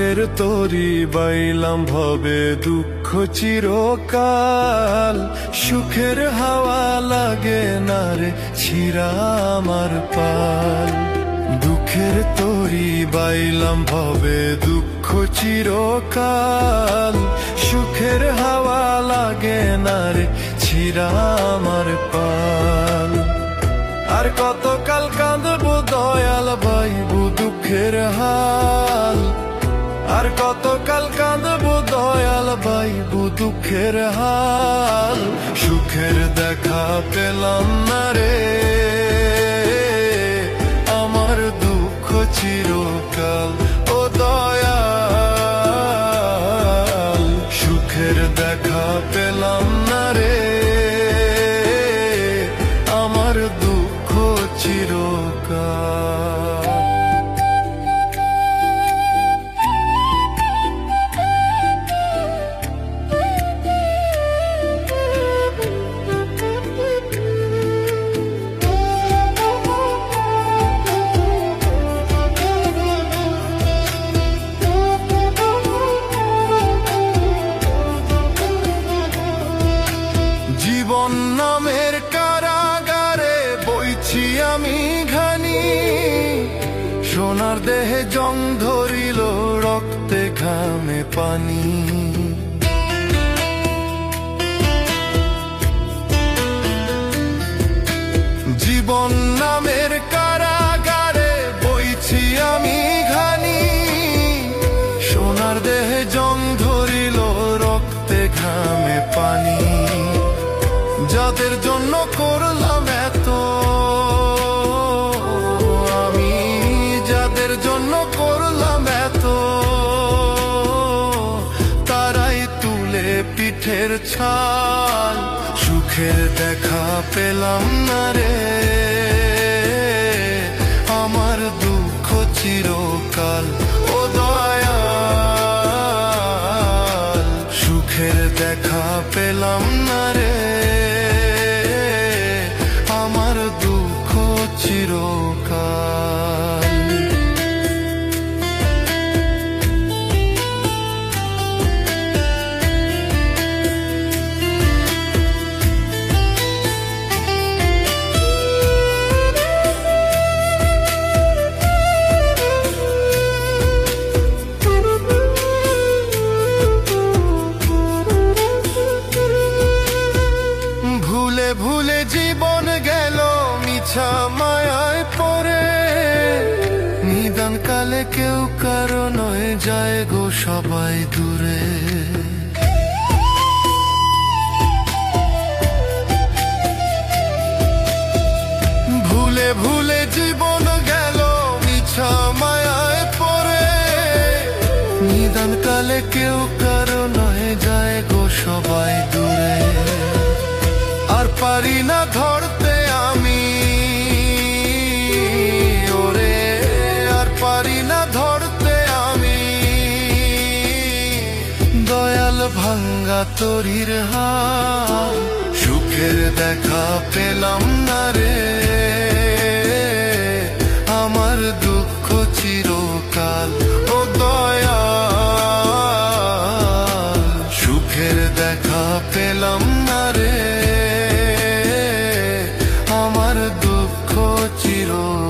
সুখের তরি বাইলাম ভবে দুঃখ চিরকাল, সুখের হাওয়া লাগে না রে ছিঁড়া আমার পাল। দুঃখের তরি বাইলাম ভবে দুঃখ চিরকাল, সুখের হাওয়া লাগে না রে ছিঁড়া আমার পাল। আর কতকাল কাঁদবো দয়াল ভাইবো দুঃখের হাল, আর কতকাল কাঁদবো দয়াল ভাইবো দুঃখের হাল। সুখের দেখা পেলাম না রে আমার দুঃখ চিরকাল, ও দয়াল সুখের দেখা পেলাম না রে আমার দুঃখ চিরকাল। জীবন নামের কারাগারে বইছি আমি ঘানি, সোনার দেহে জং ধরিল রক্তে ঘামে পানি। জীবন নামের কারাগারে বইছি আমি ঘানি, সোনার দেহে জং ধরিল রক্তে ঘামে পানি। যাদের জন্য করলাম এত আমি, যাদের জন্য করলাম এত, তারাই তুলে পিঠের ছাল। সুখের দেখা পেলাম না রে আমার দুঃখ চিরকাল, ও দয়াল সুখের দেখা পেলাম না রে আমার দুঃখ চিরকাল। ভুলে ভুলে জীবন গেল মিছা মায়ায় পড়ে, নিদান কালে কেউ কারো নয় যায় গো সবাই দূরে। ভুলে ভুলে জীবন গেল মিছা মায়ায় পড়ে, নিদান কালে কেউ কারো নয় যায় গো সবাই দূরে। আর পারি না ধরতে আমি ওরে, আর পারি না ধরতে আমি দয়াল ভাঙ্গা তরির হাল। সুখের দেখা পেলাম না রে আমার দুঃখ চিরকাল, ও দয়াল সুখের দেখা পেলাম না রে আমার দুঃখ চিরকাল।